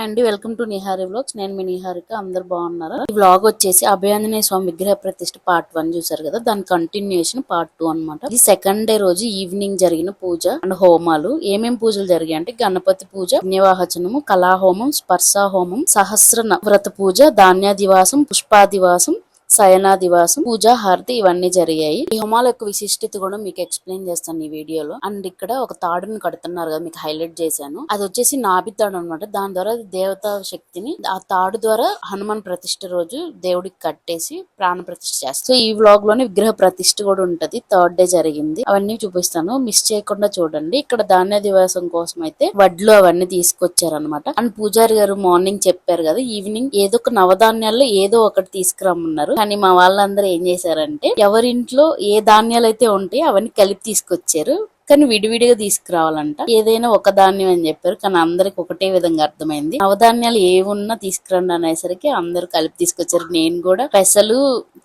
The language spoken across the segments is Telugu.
హాయ్ అండి, వెల్కమ్ టు నిహారి వ్లాగ్స్. నేను మీ నిహారిక. అందరు బాగున్నారా? ఈ వ్లాగ్ వచ్చేసి అభయాంజనేయ స్వామి విగ్రహ ప్రతిష్ఠ పార్ట్ 1 చూసారు కదా, దాని కంటిన్యూషన్ పార్ట్ 2 అన్నమాట. ఇది సెకండ్ డే రోజు ఈవినింగ్ జరిగిన పూజ అండ్ హోమాలు. ఏమేం పూజలు జరిగాయి అంటే గణపతి పూజ, పుణ్యవాహచనము, కళాహోమం, స్పర్శ హోమం, సహస్ర వ్రత పూజ, ధాన్యాదివాసం, పుష్పాదివాసం, శయనాదివాసం, పూజ, హారతి ఇవన్నీ జరిగాయి. ఈ హోమాల యొక్క విశిష్టత కూడా మీకు ఎక్స్ప్లెయిన్ చేస్తాను ఈ వీడియోలో. అండ్ ఇక్కడ ఒక తాడుని కడుతున్నారు కదా, మీకు హైలైట్ చేశాను. అది వచ్చేసి నాభి తాడు అనమాట. దాని ద్వారా దేవతా శక్తిని ఆ తాడు ద్వారా హనుమాన్ ప్రతిష్ఠ రోజు దేవుడికి కట్టేసి ప్రాణ ప్రతిష్ఠ చేస్తారు. సో ఈ వ్లాగ్ లోనే విగ్రహ ప్రతిష్ఠ కూడా ఉంటది. థర్డ్ డే జరిగింది. అవన్నీ చూపిస్తాను, మిస్ చేయకుండా చూడండి. ఇక్కడ ధాన్య దివాసం కోసం అయితే వడ్లు అవన్నీ తీసుకొచ్చారు అనమాట. అండ్ పూజారి గారు మార్నింగ్ చెప్పారు కదా, ఈవినింగ్ ఏదో ఒక నవధాన్యాల్లో ఏదో ఒకటి తీసుకురమ్మన్నారు. కానీ మా వాళ్ళందరూ ఏం చేశారంటే ఎవరింట్లో ఏ ధాన్యాలు అయితే ఉంటాయో అవన్నీ కలిపి తీసుకొచ్చారు. కానీ విడివిడిగా తీసుకురావాలంట. ఏదైనా ఒక ధాన్యం అని చెప్పారు, కానీ అందరికి ఒకటే విధంగా అర్థమైంది. నవధాన్యాలు ఏమున్నా తీసుకురండి అనేసరికి అందరు కలిపి తీసుకొచ్చారు. నేను కూడా పెసలు,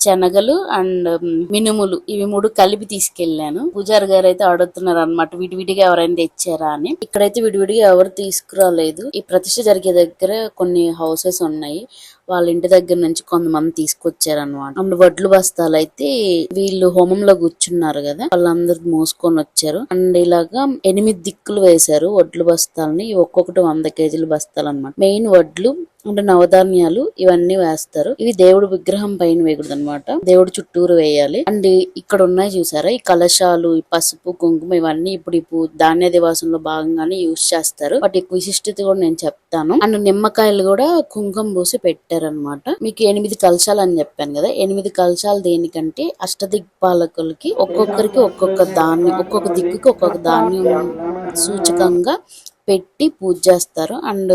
శనగలు అండ్ మినుములు ఇవి 3 కలిపి తీసుకెళ్లాను. పూజారి గారు అయితే అడుగుతున్నారు అనమాట, విడివిడిగా ఎవరైనా తెచ్చారా అని. ఇక్కడైతే విడివిడిగా ఎవరు తీసుకురాలేదు. ఈ ప్రతిష్ఠ జరిగే దగ్గర కొన్ని హౌసెస్ ఉన్నాయి, వాళ్ళ ఇంటి దగ్గర నుంచి కొంతమంది తీసుకొచ్చారనమాట. అండ్ వడ్లు బస్తాలు అయితే వీళ్ళు హోమంలో కూర్చున్నారు కదా, వాళ్ళందరూ మోసుకొని వచ్చారు. అండ్ ఇలాగా 8 దిక్కులు వేశారు వడ్లు బస్తాలని. ఒక్కొక్కటి 100 కేజీల బస్తాలు అనమాట. మెయిన్ వడ్లు అంటే నవధాన్యాలు ఇవన్నీ వేస్తారు. ఇవి దేవుడు విగ్రహం పైన వేయకూడదు అనమాట, దేవుడు చుట్టూరు వేయాలి. అండ్ ఇక్కడ ఉన్నాయి చూసారా, ఈ కలశాలు, ఈ పసుపు, కుంకుమ ఇవన్నీ ఇప్పుడు ధాన్య దివాసంలో భాగంగానే యూజ్ చేస్తారు. వాటి విశిష్టత కూడా నేను చెప్తాను. అండ్ నిమ్మకాయలు కూడా కుంకుమ పూసి పెట్టారనమాట. మీకు 8 కలశాలు అని చెప్పాను కదా, 8 కలశాలు దేనికంటే అష్టదిక్పాలకులకి ఒక్కొక్కరికి ఒక్కొక్క ధాన్యం, ఒక్కొక్క దిక్కుకి ఒక్కొక్క ధాన్యం సూచకంగా పెట్టి పూజ చేస్తారు. అండ్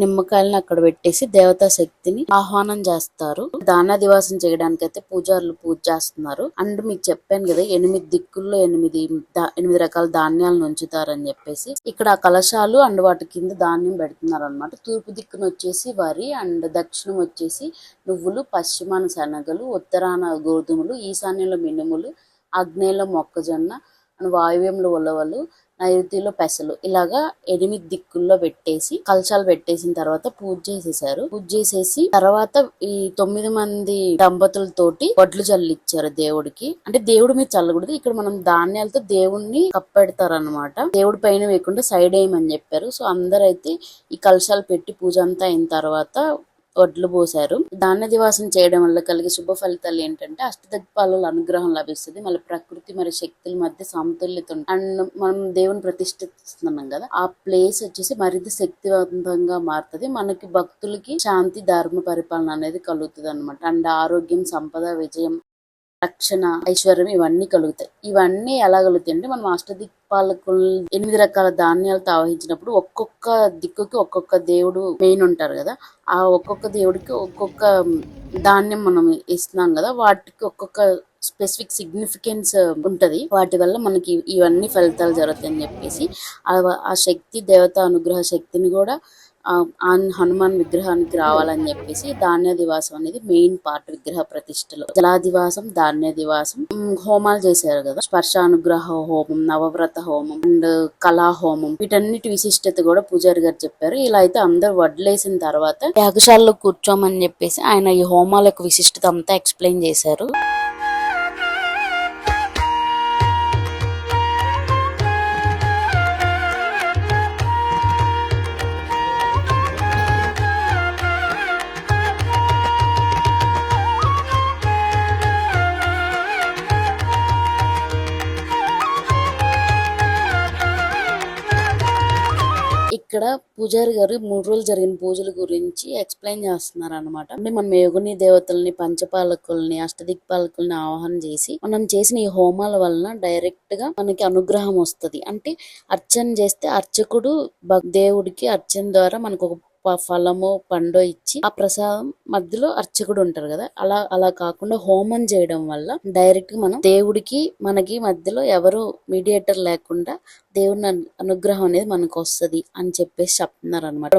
నిమ్మకాయలను అక్కడ పెట్టేసి దేవతా శక్తిని ఆహ్వానం చేస్తారు. దానాదివాసం చేయడానికి అయితే పూజారులు పూజ చేస్తున్నారు. అండ్ మీకు చెప్పాను కదా, 8 దిక్కుల్లో 8 రకాల ధాన్యాలను ఉంచుతారని చెప్పేసి. ఇక్కడ ఆ కలశాలు అండ్ వాటి కింద ధాన్యం పెడుతున్నారు అనమాట. తూర్పు దిక్కున వచ్చేసి వరి, అండ్ దక్షిణం వచ్చేసి నువ్వులు, పశ్చిమాన శనగలు, ఉత్తరాన గోధుమలు, ఈశాన్యంలో మినుములు, ఆగ్నేయంలో మొక్కజొన్న, అండ్ వాయువ్యంలో ఉలవలు, నైరుతిలో పెసలు, ఇలాగా 8 దిక్కుల్లో పెట్టేసి కలశాలు పెట్టేసిన తర్వాత పూజ చేసేసారు. పూజ చేసేసి తర్వాత ఈ 9 మంది దంపతులతోటి వడ్లు చల్లిచ్చారు దేవుడికి. అంటే దేవుడి మీద చల్లకూడదు, ఇక్కడ మనం ధాన్యాలతో దేవుణ్ణి కప్పెడతారు అనమాట. దేవుడి పైన వేయకుండా సైడ్ వేయమని చెప్పారు. సో అందరైతే ఈ కలశాలు పెట్టి పూజ అంతా అయిన తర్వాత వడ్లు పోసారు. ధాన్య దివాసం చేయడం వల్ల కలిగే శుభ ఫలితాలు ఏంటంటే అష్టదిక్పాలకుల అనుగ్రహం లభిస్తుంది. మళ్ళీ ప్రకృతి మరియు శక్తుల మధ్య సమతుల్యత ఉంటుంది. అండ్ మనం దేవుని ప్రతిష్ఠిస్తున్నాం కదా, ఆ ప్లేస్ వచ్చేసి మరింత శక్తివంతంగా మారుతుంది. మనకి భక్తులకి శాంతి, ధర్మ పరిపాలన అనేది కలుగుతుంది అనమాట. అండ్ ఆరోగ్యం, సంపద, విజయం, రక్షణ, ఐశ్వర్యం ఇవన్నీ కలుగుతాయి. ఇవన్నీ ఎలా కలుగుతాయి అంటే మనం అష్టదిక్పాలకులు 8 రకాల ధాన్యాలతో ఆవహించినప్పుడు ఒక్కొక్క దిక్కుకి ఒక్కొక్క దేవుడు మెయిన్ ఉంటారు కదా, ఆ ఒక్కొక్క దేవుడికి ఒక్కొక్క ధాన్యం మనం ఇస్తున్నాం కదా, వాటికి ఒక్కొక్క స్పెసిఫిక్ సిగ్నిఫికెన్స్ ఉంటది. వాటి వల్ల మనకి ఇవన్నీ ఫలితాలు జరుగుతాయని చెప్పేసి ఆ శక్తి, దేవత అనుగ్రహ శక్తిని కూడా హనుమాన్ విగ్రహానికి రావాలని చెప్పేసి ధాన్య దివాసం అనేది మెయిన్ పార్ట్ విగ్రహ ప్రతిష్టలో. జలాదివాసం, ధాన్య దివాసం, హోమాలు చేశారు కదా, స్పర్శ అనుగ్రహ హోమం, నవవ్రత హోమం అండ్ కళా హోమం, వీటన్నిటి విశిష్టత కూడా పూజారి గారు చెప్పారు. ఇలా అయితే అందరు వడ్లేసిన తర్వాత యాగశాలలో కూర్చోమని చెప్పేసి ఆయన ఈ హోమాల యొక్క విశిష్టత అంతా ఎక్స్ప్లెయిన్ చేశారు. ఇక్కడ పూజారి గారు 3 రోజులు జరిగిన పూజల గురించి ఎక్స్ప్లెయిన్ చేస్తున్నారు అనమాట. అంటే మనం యోగుని దేవతల్ని, పంచపాలకుల్ని, అష్టదిక్పాలకుల్ని ఆవాహన చేసి మనం చేసిన ఈ హోమాల వలన డైరెక్ట్ గా మనకి అనుగ్రహం వస్తుంది. అంటే అర్చన చేస్తే అర్చకుడు దేవుడికి అర్చన ద్వారా మనకు ఒక ఫలమో పండో ఇచ్చి ఆ ప్రసాదం మధ్యలో అర్చకుడు ఉంటారు కదా, అలా కాకుండా హోమం చేయడం వల్ల డైరెక్ట్ గా మనం దేవుడికి మనకి మధ్యలో ఎవరు మీడియేటర్ లేకుండా దేవుని అనుగ్రహం అనేది మనకు వస్తుంది అని చెప్పేసి చెప్తున్నారు అనమాట.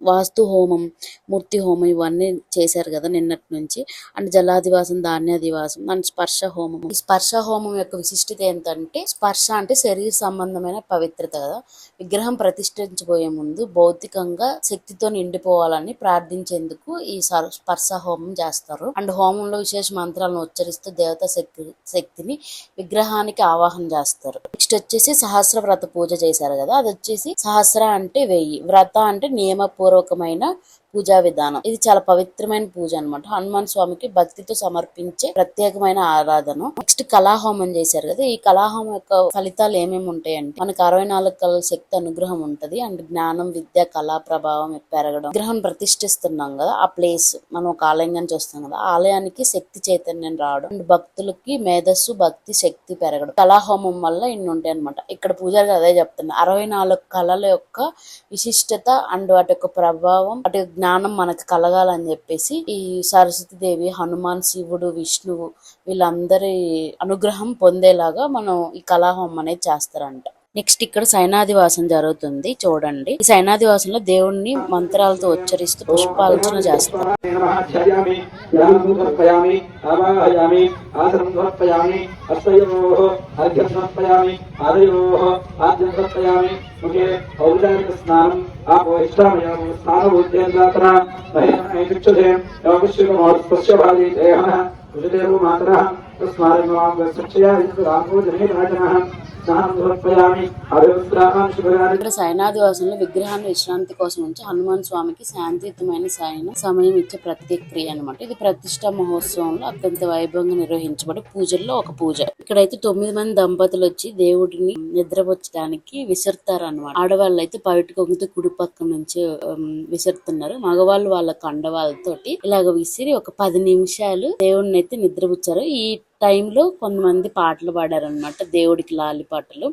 వాస్తు హోమం, మూర్తి హోమం ఇవన్నీ చేశారు కదా నిన్నటి నుంచి. అండ్ జలాదివాసం, ధాన్యాదివాసం అండ్ స్పర్శ హోమం. ఈ స్పర్శ హోమం యొక్క విశిష్టత ఏంటంటే, స్పర్శ అంటే శరీర సంబంధమైన పవిత్రత కదా. విగ్రహం ప్రతిష్ఠించబోయే ముందు భౌతికంగా శక్తితో నిండిపోవాలని ప్రార్థించేందుకు ఈ స్పర్శ హోమం చేస్తారు. అండ్ హోమంలో విశేష మంత్రాలను ఉచ్చరిస్తూ దేవతా శక్తిని విగ్రహానికి ఆవాహన చేస్తారు. నెక్స్ట్ వచ్చేసి సహస్ర వ్రత పూజ చేశారు కదా, అది వచ్చేసి సహస్ర అంటే 1000, వ్రత అంటే నియమపూర్వకమైన పూజా విధానం. ఇది చాలా పవిత్రమైన పూజ అన్నమాట. హనుమాన్ స్వామికి భక్తితో సమర్పించే ప్రత్యేకమైన ఆరాధన. నెక్స్ట్ కళాహోమం చేశారు కదా, ఈ కళాహోమం యొక్క ఫలితాలు ఏమేమి ఉంటాయంటే, మనకు 64 కళల శక్తి అనుగ్రహం ఉంటది. అండ్ జ్ఞానం, విద్య, కళా ప్రభావం పెరగడం. విగ్రహం ప్రతిష్ఠిస్తున్నాం కదా, ఆ ప్లేస్ మనం ఒక ఆలయంగా చూస్తాం కదా, ఆలయానికి శక్తి చైతన్యం రావడం. అండ్ భక్తులకి మేధస్సు, భక్తి, శక్తి పెరగడం. కళాహోమం వల్ల ఇన్ని ఉంటాయి అనమాట. ఇక్కడ పూజారి అదే చెప్తున్నా, 64 కళల యొక్క విశిష్టత అండ్ వాటి యొక్క ప్రభావం, వాటి జ్ఞానం మనకు కలగాలని చెప్పేసి ఈ సరస్వతి దేవి, హనుమాన్, శివుడు, విష్ణువు వీళ్ళందరి అనుగ్రహం పొందేలాగా మనం ఈ కళాహోమం అనేది చేస్తారంట. నెక్స్ట్ ఇక్కడ సైనాదివాసం జరుగుతుంది చూడండి. ఈ సైనాదివాసంలో దేవుణ్ణి మంత్రాలతో ఉచ్చరిస్తూ పుష్పార్చన చేస్తారు. ఇక్కడ సైనాదివాసంలో విగ్రహాన్ని విశ్రాంతి కోసం ఉంచి హనుమాన్ స్వామికి శాంతియుతమైన సమయం ఇచ్చే ప్రత్యేక క్రియ అనమాట. ఇది ప్రతిష్టా మహోత్సవంలో అత్యంత వైభవంగా నిర్వహించబడే పూజల్లో ఒక పూజ. ఇక్కడైతే 9 మంది దంపతులు వచ్చి దేవుడిని నిద్రపుచ్చడానికి విసురుతారు అనమాట. ఆడవాళ్ళు అయితే పవిటి కొంగుతో కుడి పక్క నుంచి విసురుతున్నారు. మగవాళ్ళు వాళ్ళ కండవాళ్ళతోటి ఇలాగ విసిరి ఒక 10 నిమిషాలు దేవుడిని అయితే నిద్రపుచ్చారు. ఈ టైంలో కొంతమంది పాటలు పాడారనమాట, దేవుడికి లాలి పాటలు.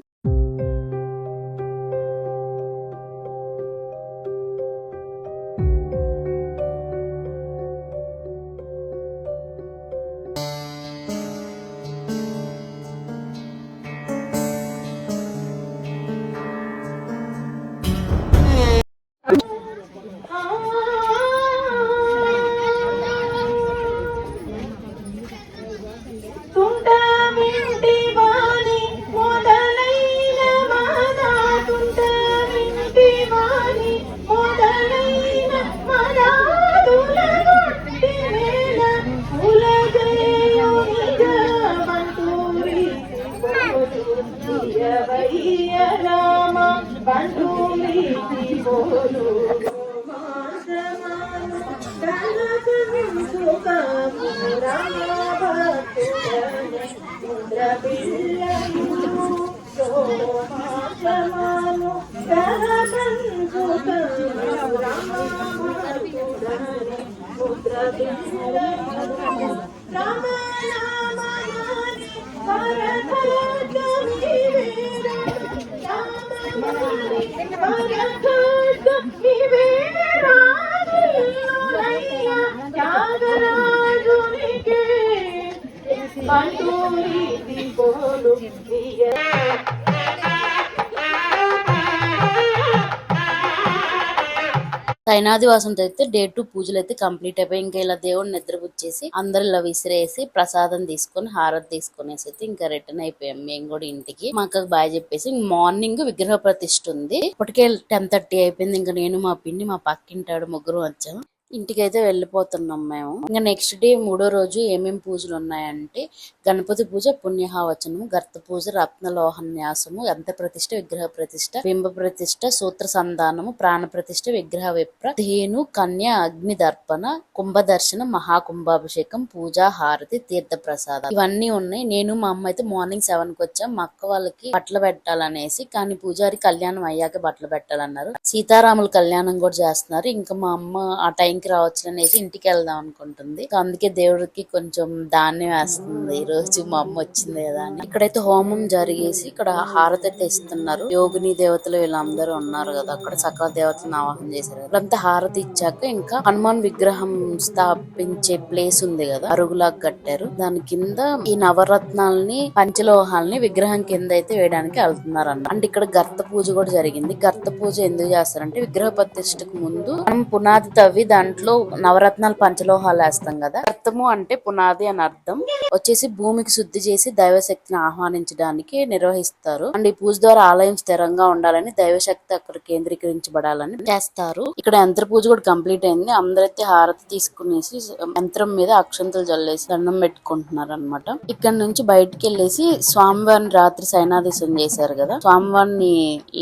సైనాదివాసంతో అయితే డే 2 పూజలు అయితే కంప్లీట్ అయిపోయి, ఇంకా ఇలా దేవుడిని నిద్రపుచ్చేసి అందరు ఇలా విసిరేసి ప్రసాదం తీసుకొని హారతి తీసుకునేసి అయితే ఇంకా రిటర్న్ అయిపోయాం మేము కూడా ఇంటికి. మాకు బాయ్ చెప్పేసి మార్నింగ్ విగ్రహ ప్రతిష్ఠ ఉంది. ఇప్పటికే 10:30 అయిపోయింది. ఇంకా నేను, మా పిన్ని, మా పక్కింటాడు ముగ్గురు వచ్చాము. ఇంటికైతే వెళ్ళిపోతున్నాం మేము. ఇంకా నెక్స్ట్ డే 3వ రోజు ఏమేమి పూజలు ఉన్నాయంటే, గణపతి పూజ, పుణ్యహావచనము, గర్త పూజ, రత్నలోహన్యాసము, యంత్ర ప్రతిష్ఠ, విగ్రహ ప్రతిష్ఠ, బింబ ప్రతిష్ఠ, సూత్ర సంధానము, ప్రాణ ప్రతిష్ఠ, విగ్రహ విప్ర, ధేను, కన్య, అగ్ని దర్పణ, కుంభ దర్శనం, మహాకుంభాభిషేకం, పూజ, హారతి, తీర్థ ప్రసాదం ఇవన్నీ ఉన్నాయి. నేను మా అమ్మ అయితే మార్నింగ్ 7కి వచ్చాం. మా అక్క వాళ్ళకి బట్టలు పెట్టాలనేసి, కానీ పూజారి కళ్యాణం అయ్యాక బట్టలు పెట్టాలన్నారు. సీతారాముల కళ్యాణం కూడా చేస్తున్నారు. ఇంకా మా అమ్మ ఆ టైంకి టైంకి రావచ్చు అనేసి ఇంటికి వెళ్దాం అనుకుంటుంది. సో అందుకే దేవుడికి కొంచెం ధాన్యం వేస్తుంది ఈ రోజు, మా అమ్మ వచ్చింది కదా అని. ఇక్కడైతే హోమం జరిగేసి ఇక్కడ హారతి అయితే ఇస్తున్నారు. యోగిని దేవతలు వీళ్ళందరూ ఉన్నారు కదా అక్కడ, సకల దేవతలను ఆవాహన చేశారు. ఇప్పుడంతా హారతి ఇచ్చాక ఇంకా హనుమాన్ విగ్రహం స్థాపించే ప్లేస్ ఉంది కదా, అరుగులాగా కట్టారు. దాని కింద ఈ నవరత్నాలని పంచలోహాలని విగ్రహం కింద అయితే వేయడానికి వెళ్తున్నారు అన్న. అంటే ఇక్కడ గర్త పూజ కూడా జరిగింది. గర్త పూజ ఎందుకు చేస్తారంటే విగ్రహ ప్రతిష్టకు ముందు మనం పునాది తవ్వి దాంట్లో నవరత్నాలు పంచలోహాలు వేస్తాం కదా. గర్తము అంటే పునాది అని అర్థం. వచ్చేసి భూమికి శుద్ధి చేసి దైవశక్తిని ఆహ్వానించడానికి నిర్వహిస్తారు. అండ్ ఈ పూజ ద్వారా ఆలయం స్థిరంగా ఉండాలని, దైవశక్తి అక్కడ కేంద్రీకరించబడాలని చేస్తారు. ఇక్కడ యంత్ర పూజ కూడా కంప్లీట్ అయింది. అందరైతే హారతి తీసుకునేసి యంత్రం మీద అక్షంతలు జల్లేసి దండం పెట్టుకుంటున్నారు అనమాట. ఇక్కడ నుంచి బయటికి వెళ్ళేసి స్వామివారిని రాత్రి సైనాదేశం చేశారు కదా, స్వామివారిని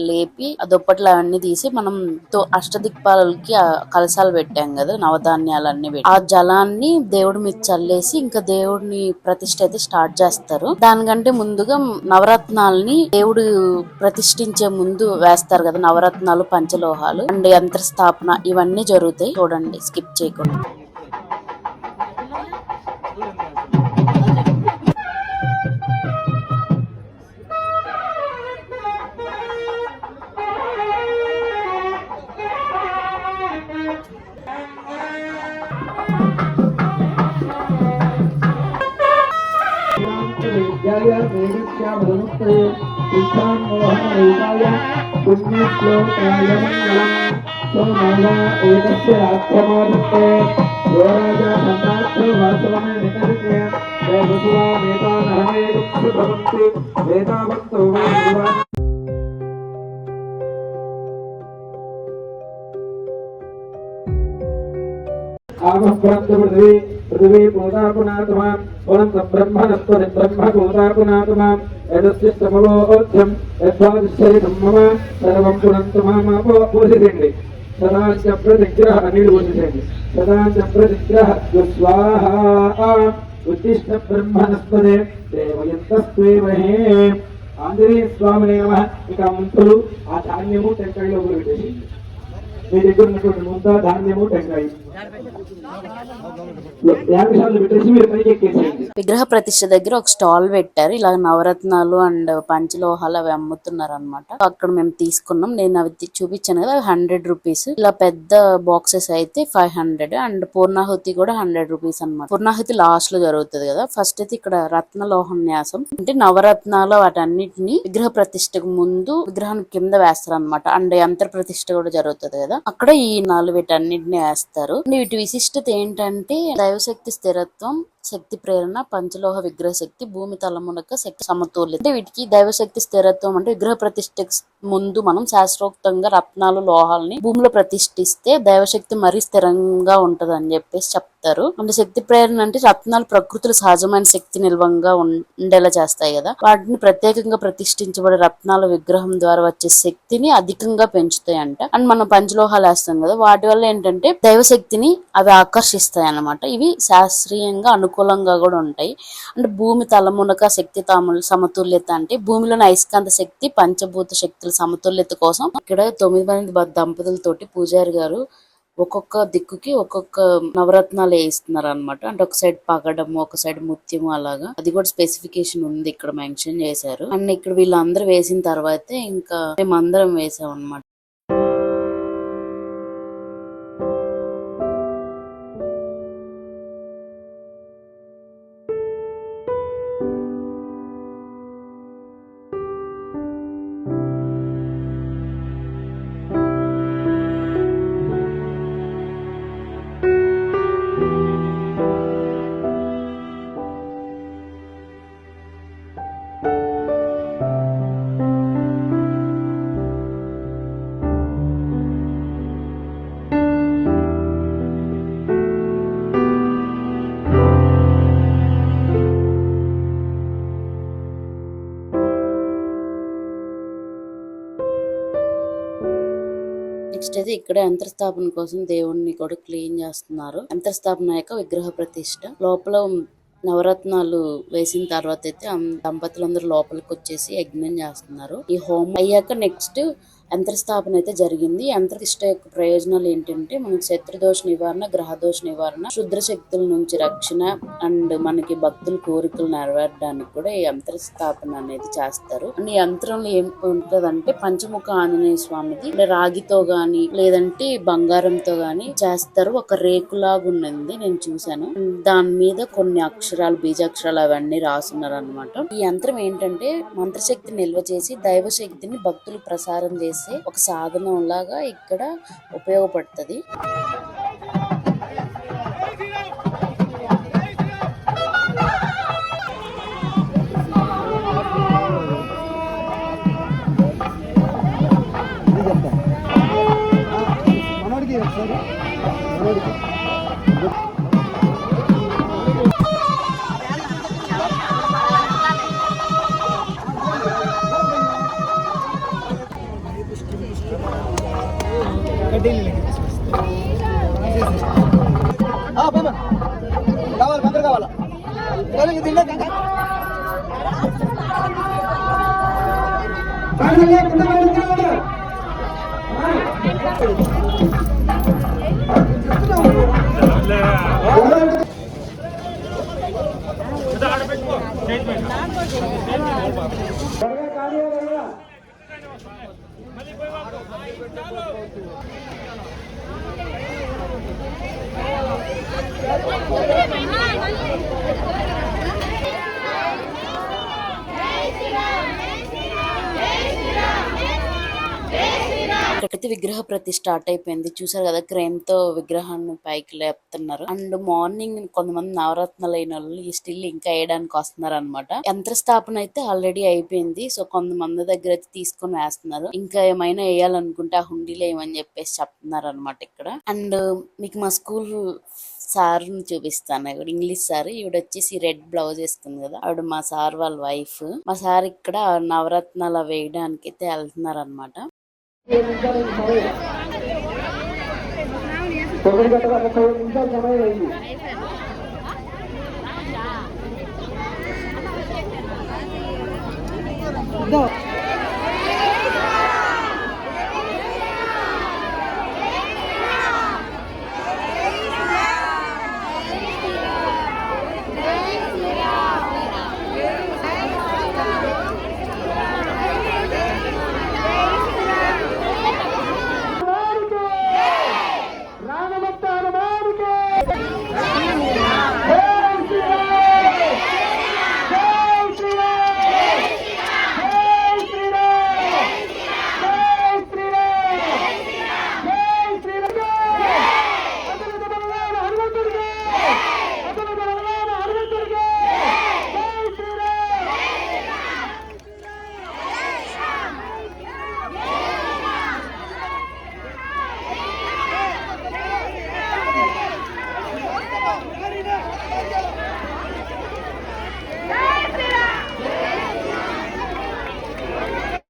లేపి ఆ దుప్పట్లు అవన్నీ తీసి మనం అష్టదిక్పాలకి కలశాలు పెట్టాం కదా, నవధాన్యాలన్నీ పెట్టి ఆ జలాన్ని దేవుడి మీద చల్లేసి ఇంకా దేవుడిని ప్రతిష్ఠ అయితే స్టార్ట్ చేస్తారు. దానికంటే ముందుగా నవరత్నాలని దేవుడు ప్రతిష్ఠించే ముందు వేస్తారు కదా, నవరత్నాలు పంచలోహాలు అండ్ యంత్ర స్థాపన ఇవన్నీ జరుగుతాయి. చూడండి స్కిప్ చేయకుండా. పుణ్యశ్లోకాయ మంగళం సోమగా ఏకస్య రాత్రమోదస్తే యోరాజా సన్నార్థో వాసవమే నికరితే దేవసువా వేదానహమే భవంతి వేదావంతో వా ఆమఃప్రాప్తపృథివీ పృథివీ పూతాపునాతుమా వనం బ్రహ్మణస్పతి బ్రహ్మ పూతాపునాతుమా యదస్య సమవోధ్యం యద్వాదిశ్చరితం మమ సర్వం పునంతు మామో పూజితండి. సదాంచ ప్రతిగ్రహ నీళ్ళు పూజితండి. సదాంచ ప్రతిగ్రహ స్వాహా ఉత్తిష్ట బ్రహ్మణస్పదే దేవయంతస్త్వేమహే. ఆంజనేయ స్వామినే నమః. ఇక మంత్రులు ఆ ధాన్యము టెంకాయలో పెట్టేసి మీ దగ్గర ఉన్నటువంటి ముంత ధాన్యము టెంకాయ విగ్రహ ప్రతిష్ఠ దగ్గర ఒక స్టాల్ పెట్టారు. ఇలా నవరత్నాలు అండ్ పంచలోహాలు అవి అమ్ముతున్నారు అనమాట. అక్కడ మేము తీసుకున్నాం. నేను అవి చూపించాను కదా, 100 రూపీస్. ఇలా పెద్ద బాక్సెస్ అయితే 500 అండ్ పూర్ణాహుతి కూడా 100 రూపీస్ అనమాట. పూర్ణాహుతి లాస్ట్ లో జరుగుతుంది కదా. ఫస్ట్ అయితే ఇక్కడ రత్నలోహన్యాసం అంటే నవరత్నాలు వాటన్నిటిని విగ్రహ ప్రతిష్టకు ముందు విగ్రహం కింద వేస్తారు అనమాట. అండ్ యంత్ర ప్రతిష్ఠ కూడా జరుగుతుంది కదా, అక్కడ ఈ 4 వీటన్నిటిని వేస్తారు. వీటి విశిష్టత ఏంటంటే దైవశక్తి స్థిరత్వం, శక్తి ప్రేరణ, పంచలోహ విగ్రహ శక్తి, భూమి తలమునక శక్తి సమతుల్యత. అంటే వీటికి దైవశక్తి స్థిరత్వం అంటే విగ్రహ ప్రతిష్ఠకు ముందు మనం శాస్త్రోక్తంగా రత్నాలు లోహాలని భూమిలో ప్రతిష్ఠిస్తే దైవశక్తి మరీ స్థిరంగా ఉంటది అని చెప్పేసి చెప్తారు. అంటే శక్తి ప్రేరణ అంటే రత్నాలు ప్రకృతిలో సహజమైన శక్తి నిల్వంగా ఉండేలా చేస్తాయి కదా, వాటిని ప్రత్యేకంగా ప్రతిష్ఠించబడే రత్నాల విగ్రహం ద్వారా వచ్చే శక్తిని అధికంగా పెంచుతాయి అంట. అండ్ మనం పంచలోహాలు వేస్తాం కదా, వాటి వల్ల ఏంటంటే దైవశక్తిని అవి ఆకర్షిస్తాయి అన్నమాట. ఇవి శాస్త్రీయంగా అనుకూలంగా కూడా ఉంటాయి. అంటే భూమి తలమునక శక్తి సమతుల్యత అంటే భూమిలోని అయస్కాంత శక్తి పంచభూత శక్తుల సమతుల్యత కోసం ఇక్కడ 9 మంది దంపతులతోటి పూజారి గారు ఒక్కొక్క దిక్కుకి ఒక్కొక్క నవరత్నాలు వేయిస్తున్నారు అనమాట. అంటే ఒక సైడ్ పగడము, ఒక సైడ్ ముత్యము, అలాగా అది కూడా స్పెసిఫికేషన్ ఉంది ఇక్కడ మెన్షన్ చేశారు. అండ్ ఇక్కడ వీళ్ళందరూ వేసిన తర్వాత ఇంకా మేమందరం వేసాం అనమాట. నెక్స్ట్ అయితే ఇక్కడ యంత్రస్థాపన కోసం దేవుణ్ణి కూడా క్లీన్ చేస్తున్నారు. యంత్రస్థాపన యొక్క విగ్రహ ప్రతిష్ట లోపల నవరత్నాలు వేసిన తర్వాత అయితే దంపతులందరూ లోపలికి వచ్చేసి యజ్ఞం చేస్తున్నారు. ఈ హోమం అయ్యాక నెక్స్ట్ యంత్రస్థాపన అయితే జరిగింది. యంత్రప్రతిష్ఠ యొక్క ప్రయోజనాలు ఏంటంటే మనకి శత్రుదోష నివారణ, గ్రహదోష నివారణ, క్షుద్ర శక్తుల నుంచి రక్షణ అండ్ మనకి భక్తుల కోరికలు నెరవేరడానికి కూడా ఈ యంత్ర స్థాపన అనేది చేస్తారు. అండ్ ఈ యంత్రంలో ఏం ఉంటదంటే పంచముఖ ఆంజనేయ స్వామిది రాగితో గాని లేదంటే బంగారంతో గాని చేస్తారు. ఒక రేకులాగా ఉన్నది నేను చూసాను. దాని మీద కొన్ని అక్షరాలు, బీజాక్షరాలు అవన్నీ రాసున్నారు అనమాట. ఈ యంత్రం ఏంటంటే మంత్రశక్తిని నిల్వ చేసి దైవ శక్తిని భక్తులు ప్రసారం చేసే ఒక సాధనం లాగా ఇక్కడ ఉపయోగపడుతుంది. ఇక్కడైతే విగ్రహ ప్రతిష్ఠ స్టార్ట్ అయిపోయింది. చూసారు కదా, క్రేమ్ తో విగ్రహాన్ని పైకి లేపుతున్నారు. అండ్ మార్నింగ్ కొంతమంది నవరత్నాలైన వాళ్ళు ఈ స్టిల్ ఇంకా వేయడానికి వస్తున్నారు అనమాట. యంత్రస్థాపన అయితే ఆల్రెడీ అయిపోయింది. సో కొంతమంది దగ్గర అయితే తీసుకొని వేస్తున్నారు. ఇంకా ఏమైనా వేయాలనుకుంటే ఆ హుండీలో ఏమని చెప్పేసి చెప్తున్నారు అనమాట ఇక్కడ. అండ్ మీకు మా స్కూల్ సార్ చూపిస్తాను. ఇక్కడ ఇంగ్లీష్ సార్, ఈవిడ వచ్చేసి రెడ్ బ్లౌజ్ వేసుకుంది కదా, ఆవిడ మా సార్ వాళ్ళ వైఫ్. మా సార్ ఇక్కడ నవరత్నాలు వేయడానికి అయితే వెళ్తున్నారు అనమాట.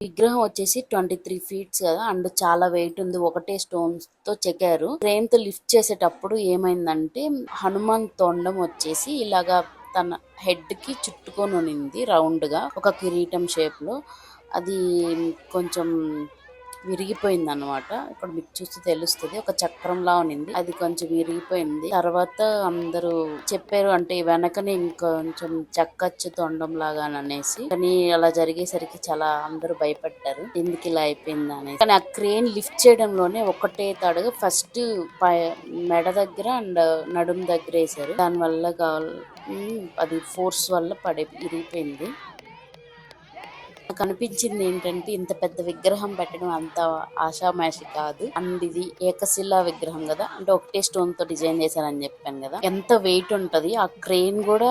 విగ్రహం వచ్చేసి 23 ఫీట్స్ కదా, అండ్ చాలా వెయిట్ ఉంది. ఒకటే స్టోన్స్ తో చెక్కారు. క్రేన్ తో లిఫ్ట్ చేసేటప్పుడు ఏమైందంటే హనుమాన్ తొండం వచ్చేసి ఇలాగా తన హెడ్ కి చుట్టుకొని ఉన్నింది రౌండ్ గా, ఒక కిరీటం షేప్ లో. అది కొంచెం విరిగిపోయింది అనమాట. ఇక్కడ మీకు చూస్తే తెలుస్తుంది, ఒక చక్రంలా ఉన్నింది, అది కొంచెం విరిగిపోయింది. తర్వాత అందరూ చెప్పారు అంటే వెనకనే ఇంకొంచెం చెక్కచ్చు తొండం లాగా అనేసి. కానీ అలా జరిగేసరికి చాలా అందరూ భయపడ్డారు, ఎందుకు ఇలా అయిపోయింది అనేసి. కానీ ఆ క్రేన్ లిఫ్ట్ చేయడంలోనే ఒకటే తడగా ఫస్ట్ మెడ దగ్గర అండ్ నడుం దగ్గర వేసారు. దాని వల్ల అది ఫోర్స్ వల్ల ఇరిగిపోయింది. నాకు అనిపించింది ఏంటంటే ఇంత పెద్ద విగ్రహం పెట్టడం అంత ఆషామాషి కాదు. అండ్ ఇది ఏకశిలా విగ్రహం కదా, అంటే ఒకటే స్టోన్ తో డిజైన్ చేశారని చెప్పాను కదా, ఎంత వెయిట్ ఉంటది. ఆ క్రేన్ కూడా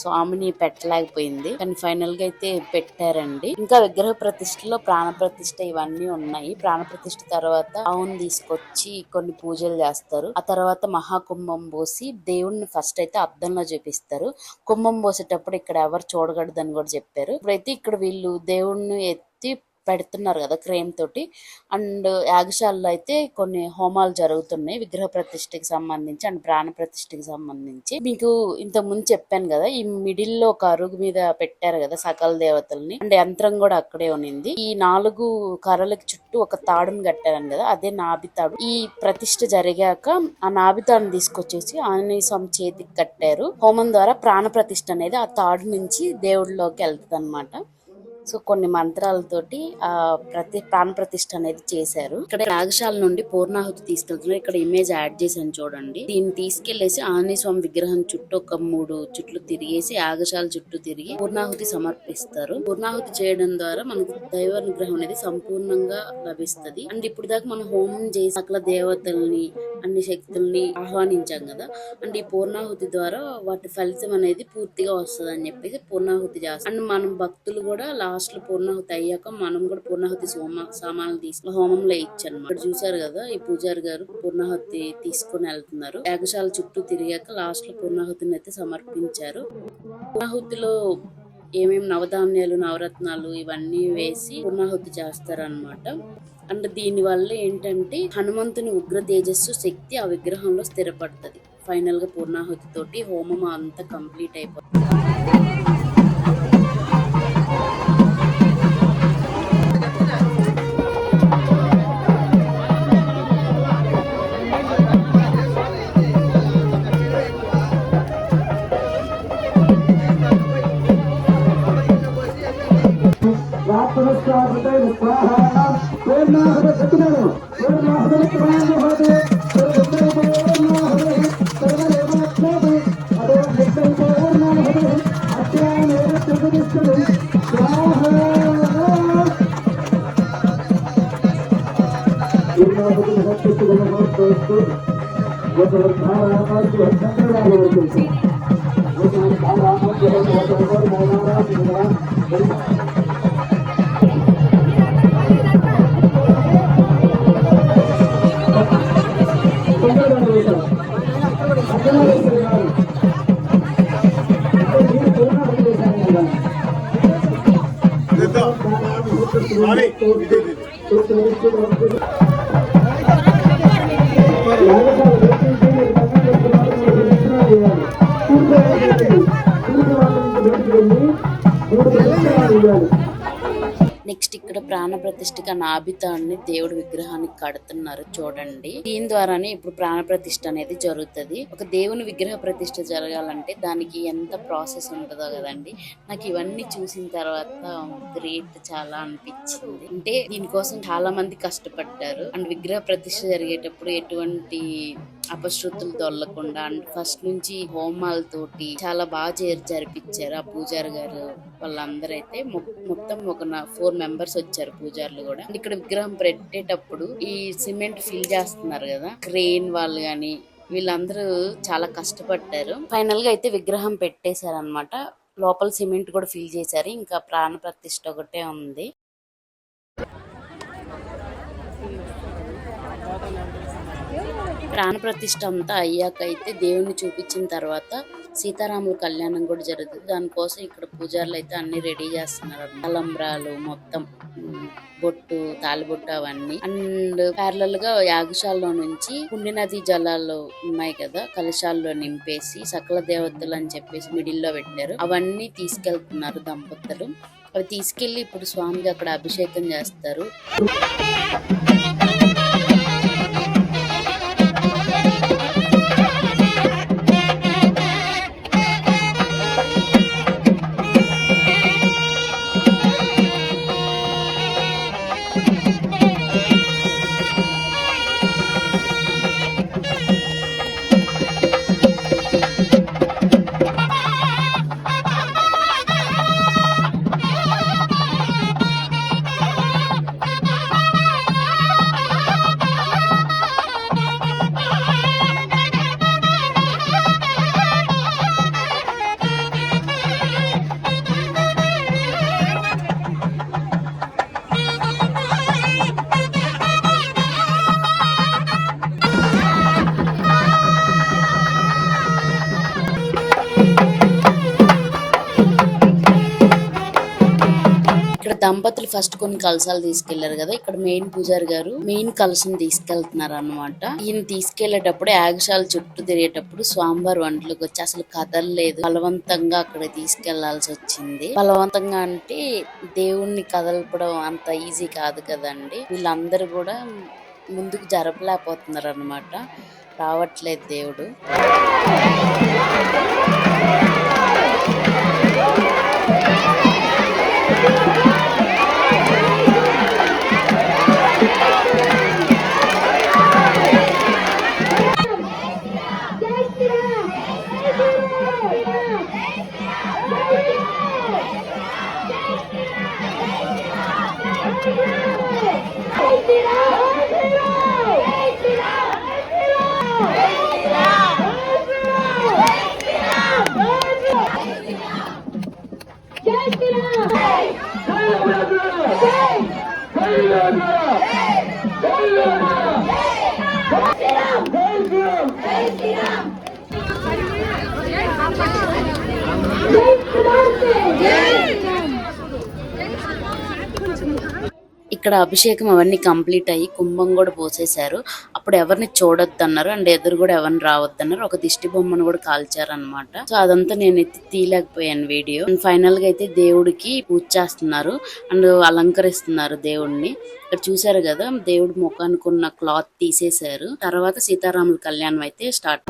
స్వామిని పెట్టలేకపోయింది, కానీ ఫైనల్ గా అయితే పెట్టారండి. ఇంకా విగ్రహ ప్రతిష్టలో ప్రాణ ప్రతిష్ఠ ఇవన్నీ ఉన్నాయి. ప్రాణ ప్రతిష్ఠ తర్వాత ఆవును తీసుకొచ్చి కొన్ని పూజలు చేస్తారు. ఆ తర్వాత మహాకుంభం పోసి దేవుణ్ణి ఫస్ట్ అయితే అద్దంలో చూపిస్తారు. కుంభం పోసేటప్పుడు ఇక్కడ ఎవరు చూడకూడదని కూడా చెప్పారు. ఇప్పుడైతే ఇక్కడ వీళ్ళు దేవుణ్ణి ఎత్తి పెడుతున్నారు కదా క్రేన్ తోటి. అండ్ యాగశాలలో అయితే కొన్ని హోమాలు జరుగుతున్నాయి విగ్రహ ప్రతిష్ఠకి సంబంధించి అండ్ ప్రాణ ప్రతిష్ఠకి సంబంధించి. మీకు ఇంత ముందు చెప్పాను కదా, ఈ మిడిల్ లో ఒక అరుగు మీద పెట్టారు కదా సకల దేవతల్ని, అండ్ యంత్రం కూడా అక్కడే ఉన్నింది. ఈ 4 కర్రలకి చుట్టూ ఒక తాడును కట్టారని కదా, అదే నాభితాడు. ఈ ప్రతిష్ఠ జరిగాక ఆ నాభితాడుని తీసుకొచ్చేసి ఆంజనేయ స్వామి చేతికి కట్టారు. హోమం ద్వారా ప్రాణ ప్రతిష్ఠ అనేది ఆ తాడు నుంచి దేవుడిలోకి వెళ్తుంది అనమాట. సో కొన్ని మంత్రాలతోటి ఆ ప్రాణ ప్రతిష్ఠ అనేది చేశారు. ఇక్కడ యాగశాల నుండి పూర్ణాహుతి తీసుకెళ్తున్నారు. ఇక్కడ ఇమేజ్ యాడ్ చేశాను చూడండి. దీన్ని తీసుకెళ్లేసి ఆంజనేయ స్వామి విగ్రహం చుట్టూ ఒక 3 చుట్లు తిరిగేసి యాగశాల చుట్టూ తిరిగి పూర్ణాహుతి సమర్పిస్తారు. పూర్ణాహుతి చేయడం ద్వారా మనకి దైవ అనుగ్రహం అనేది సంపూర్ణంగా లభిస్తుంది. అండ్ ఇప్పుడు దాకా మనం హోమం చేసి సకల దేవతల్ని అన్ని శక్తుల్ని ఆహ్వానించాం కదా, అండ్ ఈ పూర్ణాహుతి ద్వారా వాటి ఫలితం అనేది పూర్తిగా వస్తుంది అని చెప్పేసి పూర్ణాహుతి చేస్తాం. అండ్ మనం భక్తులు కూడా లాస్ట్ లో పూర్ణాహుతి అయ్యాక మనం కూడా పూర్ణాహుతి సామాన్లు తీసుకుని హోమంలో ఇచ్చాను. ఇక్కడ చూసారు కదా, ఈ పూజారి గారు పూర్ణాహుతి తీసుకుని వెళ్తున్నారు. యాగశాల చుట్టూ తిరిగాక లాస్ట్ లో పూర్ణాహుతిని అయితే సమర్పించారు. పూర్ణాహుతిలో ఏమేమి నవధాన్యాలు నవరత్నాలు ఇవన్నీ వేసి పూర్ణాహుతి చేస్తారనమాట. అండ్ దీని వల్ల ఏంటంటే హనుమంతుని ఉగ్ర తేజస్సు శక్తి ఆ విగ్రహంలో స్థిరపడుతుంది. ఫైనల్ గా పూర్ణాహుతి తోటి హోమం అంతా కంప్లీట్ అయిపోతుంది. నెక్స్ట్ ఇక్కడ ప్రాణ ప్రతిష్ఠకి నాభితాన్ని దేవుడి విగ్రహానికి కడుతున్నారు చూడండి. దీని ద్వారానే ఇప్పుడు ప్రాణ ప్రతిష్ఠ అనేది జరుగుతుంది. ఒక దేవుని విగ్రహ ప్రతిష్ఠ జరగాలంటే దానికి ఎంత ప్రాసెస్ ఉంటుందో కదండి. నాకు ఇవన్నీ చూసిన తర్వాత గ్రేట్ చాలా అనిపించింది. అంటే దీనికోసం చాలా మంది కష్టపడ్డారు. అండ్ విగ్రహ ప్రతిష్ఠ జరిగేటప్పుడు ఎటువంటి అపశృతులు దొల్లకుండా అండ్ ఫస్ట్ నుంచి హోమాలతోటి చాలా బాగా జరిపించారు ఆ పూజారి గారు. వాళ్ళందరూ అయితే మొత్తం ఒక 4 మెంబర్స్ వచ్చారు పూజారులు కూడా. ఇక్కడ విగ్రహం పెట్టేటప్పుడు ఈ సిమెంట్ ఫిల్ చేస్తున్నారు కదా, క్రేన్ వాళ్ళు గాని వీళ్ళందరూ చాలా కష్టపడ్డారు. ఫైనల్ గా అయితే విగ్రహం పెట్టేశారు అనమాట. లోపల సిమెంట్ కూడా ఫిల్ చేశారు. ఇంకా ప్రాణ ప్రతిష్ఠ ఒకటే ఉంది. ప్రాణ ప్రతిష్ఠ అంతా అయ్యాక అయితే దేవుణ్ణి చూపించిన తర్వాత సీతారాముల కళ్యాణం కూడా జరుగుతుంది. దానికోసం ఇక్కడ పూజారులు అయితే అన్ని రెడీ చేస్తున్నారు. తలంబ్రాలు మొత్తం బొట్టు తాలిబొట్టు అవన్నీ. అండ్ ప్యారలల్ గా యాగశాలలో నుంచి పుణ్య నది జలాలు ఉన్నాయి కదా, కలశాల్లో నింపేసి సకల దేవతలు అని చెప్పేసి మిడిల్ లో పెట్టారు. అవన్నీ తీసుకెళ్తున్నారు దంపతులు. అవి తీసుకెళ్లి ఇప్పుడు స్వామికి అక్కడ అభిషేకం చేస్తారు. దంపతులు ఫస్ట్ కొన్ని కలసాలు తీసుకెళ్లారు కదా, ఇక్కడ మెయిన్ పూజారి గారు మెయిన్ కలసం తీసుకెళ్తున్నారు అన్నమాట. ఈయన తీసుకెళ్లేటప్పుడు యాగశాల చుట్టూ తిరిగేటప్పుడు స్వామివారి వంటలకు వచ్చి అసలు కదలలేదు. బలవంతంగా అక్కడ తీసుకెళ్లాల్సి వచ్చింది. బలవంతంగా అంటే దేవుణ్ణి కదలపడం అంత ఈజీ కాదు కదండి. వీళ్ళందరూ కూడా ముందుకు జరపలేకపోతున్నారు అన్నమాట. రావట్లేదు దేవుడు. ఇక్కడ అభిషేకం అవన్నీ కంప్లీట్ అయ్యి కుంభం కూడా పోసేశారు. అప్పుడు ఎవరిని చూడొద్దు అన్నారు అండ్ ఎదురు కూడా ఎవరిని రావద్దు అన్నారు. ఒక దిష్టి బొమ్మను కూడా కాల్చారు అనమాట. సో అదంతా నేను ఎత్తి తీయలేకపోయాను వీడియో. అండ్ ఫైనల్ గా అయితే దేవుడికి పూజ చేస్తున్నారు అండ్ అలంకరిస్తున్నారు దేవుడిని. ఇక్కడ చూసారు కదా, దేవుడి ముఖానికి ఉన్న క్లాత్ తీసేశారు. తర్వాత సీతారాముల కళ్యాణం అయితే స్టార్ట్.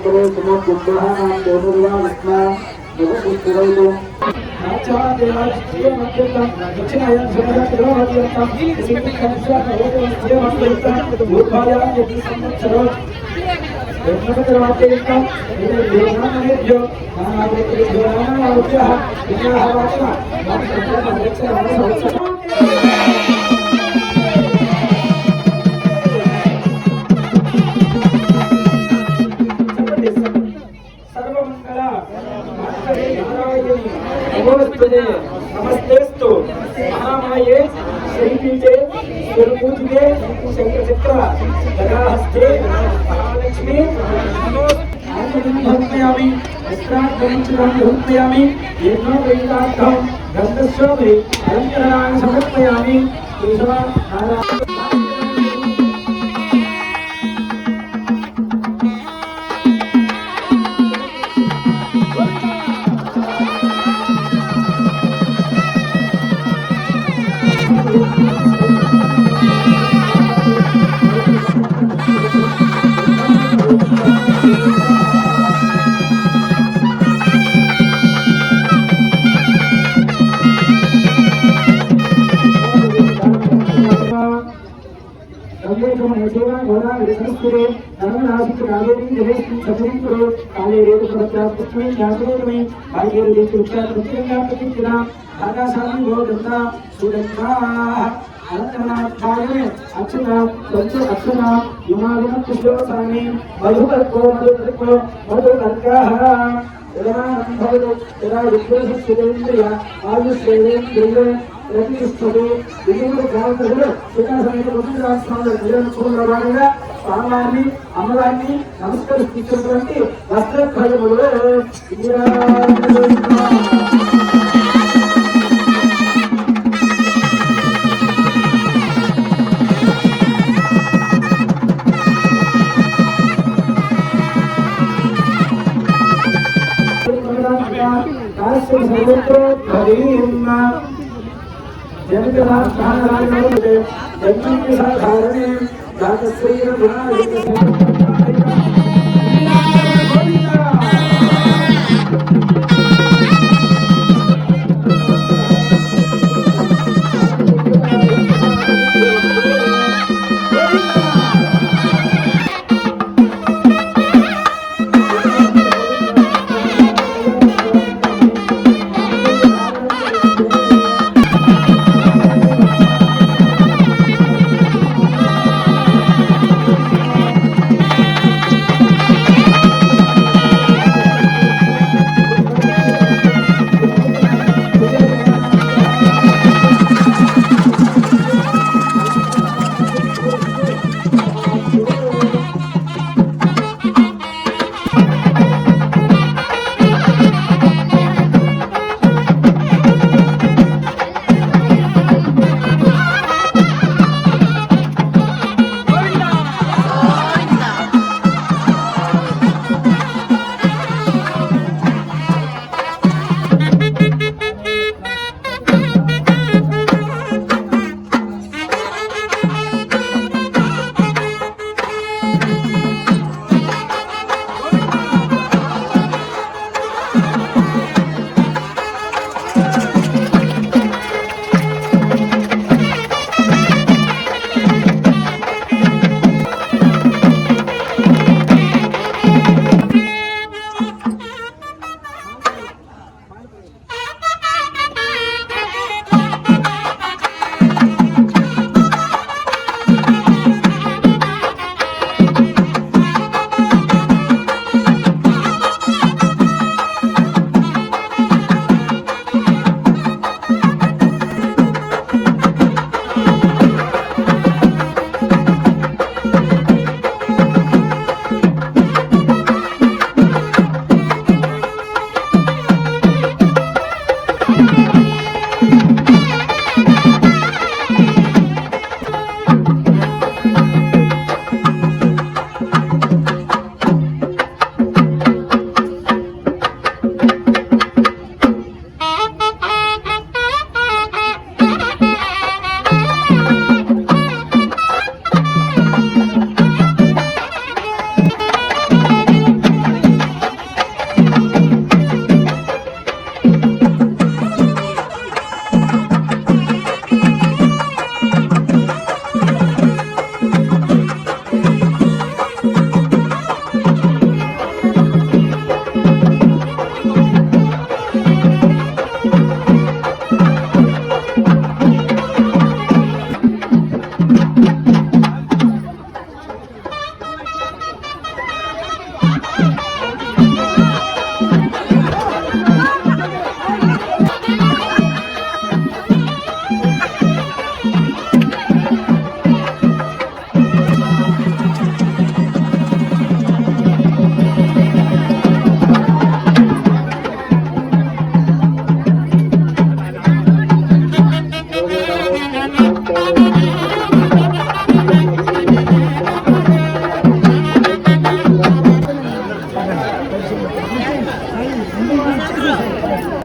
नमस्तेस्तु महामाये श्रीपीठे गुरुपूजिते शंखचक्र गदाहस्ते महालक्ष्मी समर्पयामि समर्पयामि येनो वैदार्थं गन्धस्वामि अलङ्करणाय समर्पयामि స్వామివారిని అమ్మవారిని నమస్కరిస్తున్నటువంటి వస్త్రధ్వజములు సాధారణే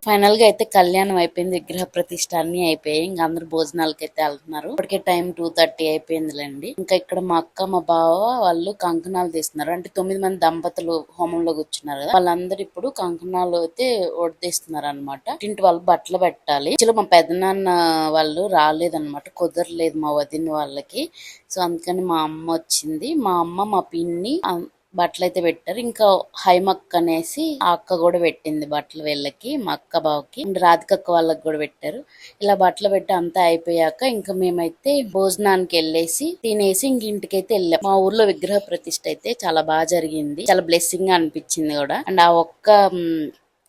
ఫైనల్ గా అయితే కళ్యాణం అయిపోయింది, విగ్రహ ప్రతిష్ట అన్ని అయిపోయాయి. ఇంకా అందరు భోజనాలకి అయితే వెళ్తున్నారు. ఇప్పటికే టైం 2:30 అయిపోయిందిలేండి. ఇంకా ఇక్కడ మా అక్క మా బావ వాళ్ళు కంకణాలు తీస్తున్నారు. అంటే 9 మంది దంపతులు హోమంలో కూర్చున్నారు కదా, వాళ్ళందరూ ఇప్పుడు కంకణాలు అయితే వడ్డిస్తున్నారు అనమాట. ఇంటి వాళ్ళు బట్టలు పెట్టాలి. యాక్చువల్లీ మా పెదనాన్న వాళ్ళు రాలేదన్నమాట, కుదరలేదు మా వదిన వాళ్ళకి. సో అందుకని మా అమ్మ వచ్చింది. మా అమ్మ మా పిన్ని బట్టలు అయితే పెట్టారు. ఇంకా హైమక్క అనేసి ఆ అక్క కూడా పెట్టింది బట్టలు వీళ్ళకి, మా అక్క బావకి. అండ్ రాధికక్క వాళ్ళకి కూడా పెట్టారు. ఇలా బట్టలు పెట్టి అంతా అయిపోయాక ఇంకా మేమైతే భోజనానికి వెళ్ళేసి తినేసి ఇంక ఇంటికైతే వెళ్ళాం. మా ఊర్లో విగ్రహ ప్రతిష్ఠ అయితే చాలా బాగా జరిగింది. చాలా బ్లెస్సింగ్ గా అనిపించింది కూడా. అండ్ ఆ ఒక్క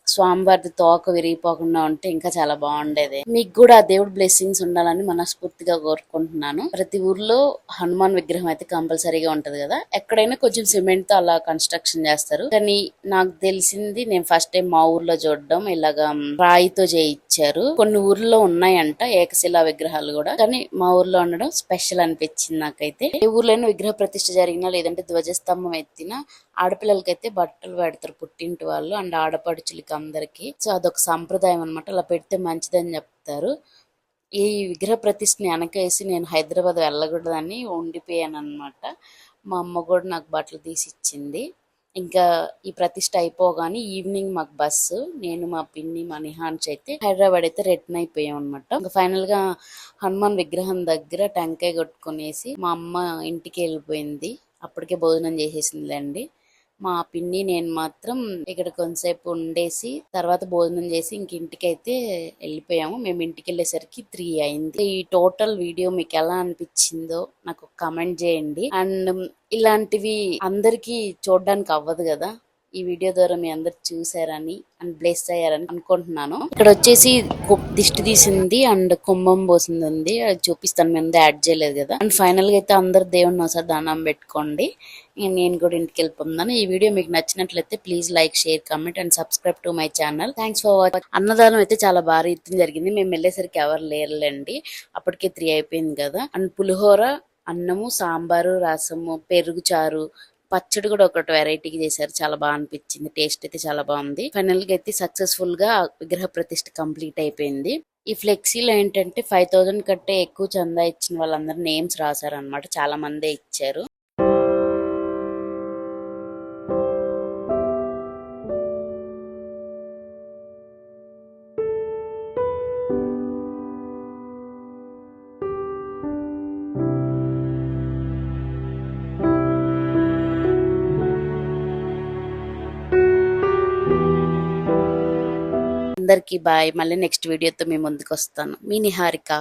స్వామివారి తోక విరిగిపోకుండా ఉంటే ఇంకా చాలా బాగుండేది. మీకు కూడా ఆ దేవుడు బ్లెస్సింగ్స్ ఉండాలని మనస్ఫూర్తిగా కోరుకుంటున్నాను. ప్రతి ఊర్లో హనుమాన్ విగ్రహం అయితే కంపల్సరీగా ఉంటది కదా, ఎక్కడైనా కొంచెం సిమెంట్ తో అలా కన్స్ట్రక్షన్ చేస్తారు. కానీ నాకు తెలిసింది, నేను ఫస్ట్ టైం మా ఊర్లో చూడడం ఇలాగా రాయితో చేయించారు. కొన్ని ఊర్లో ఉన్నాయంట ఏకశిలా విగ్రహాలు కూడా, కానీ మా ఊర్లో ఉండడం స్పెషల్ అనిపించింది నాకైతే. ఏ ఊర్లోనైనా విగ్రహ ప్రతిష్ఠ జరిగినా లేదంటే ధ్వజస్తంభం ఎత్తినా ఆడపిల్లలకైతే బట్టలు పెడతారు పుట్టింటి వాళ్ళు అండ్ ఆడపడుచులకి అందరికి. సో అదొక సంప్రదాయం అనమాట, అలా పెడితే మంచిదని చెప్తారు. ఈ విగ్రహ ప్రతిష్ఠని వెనకేసి నేను హైదరాబాద్ వెళ్ళకూడదని ఉండిపోయాను అనమాట. మా అమ్మ కూడా నాకు బట్టలు తీసి ఇచ్చింది. ఇంకా ఈ ప్రతిష్ఠ అయిపోగానే ఈవినింగ్ మాకు బస్సు, నేను మా పిన్ని మా నిహాన్స్ అయితే హైదరాబాద్ అయితే రిటర్న్ అయిపోయాం అనమాట. ఇంకా ఫైనల్ గా హనుమాన్ విగ్రహం దగ్గర టెంకాయ కొట్టుకునేసి మా అమ్మ ఇంటికి వెళ్ళిపోయింది. అప్పటికే భోజనం చేసేసిందిలేండి. మా పిన్ని నేను మాత్రం ఇక్కడ కొంతసేపు ఉండేసి తర్వాత భోజనం చేసి ఇంక ఇంటికైతే వెళ్ళిపోయాము. మేము ఇంటికి వెళ్ళేసరికి 3 అయింది. ఈ టోటల్ వీడియో మీకు ఎలా అనిపించిందో నాకు కమెంట్ చేయండి. అండ్ ఇలాంటివి అందరికీ చూడడానికి అవ్వదు కదా, ఈ వీడియో ద్వారా మీ అందరు చూసారని అండ్ బ్లెస్ అయ్యారని అనుకుంటున్నాను. ఇక్కడ వచ్చేసి దిష్టి తీసింది అండ్ కుంభం పోసింది ఉంది, అది చూపిస్తాను. ముందు యాడ్ చేయలేదు కదా. అండ్ ఫైనల్ గా అయితే అందరు దేవుడిని ఒకసారి దండం పెట్టుకోండి. నేను కూడా ఇంటికి వెళ్ళిపోతున్నాను. ఈ వీడియో మీకు నచ్చినట్లయితే please like, share, comment and subscribe to my channel. Thanks for watching. అన్నదానం అయితే చాలా భారీ ఎత్తున జరిగింది. మేము వెళ్ళేసరికి ఎవరు లేరులేండి, అప్పటికే 3 అయిపోయింది కదా. అండ్ పులిహోర, అన్నము, సాంబారు, రసము, పెరుగు చారు, పచ్చడి కూడా ఒకటి వెరైటీకి చేశారు. చాలా బాగా అనిపించింది. టేస్ట్ అయితే చాలా బాగుంది. ఫైనల్ గా అయితే సక్సెస్ఫుల్ గా విగ్రహ ప్రతిష్ఠ కంప్లీట్ అయిపోయింది. ఈ ఫ్లెక్సీలో ఏంటంటే 5,000 కంటే ఎక్కువ చందా ఇచ్చిన వాళ్ళందరూ నేమ్స్ రాశారు అనమాట. చాలా మందే ఇచ్చారు. అందరికీ బాయ్. మళ్ళీ నెక్స్ట్ వీడియోతో మీ ముందుకు వస్తాను. మీ నిహారిక.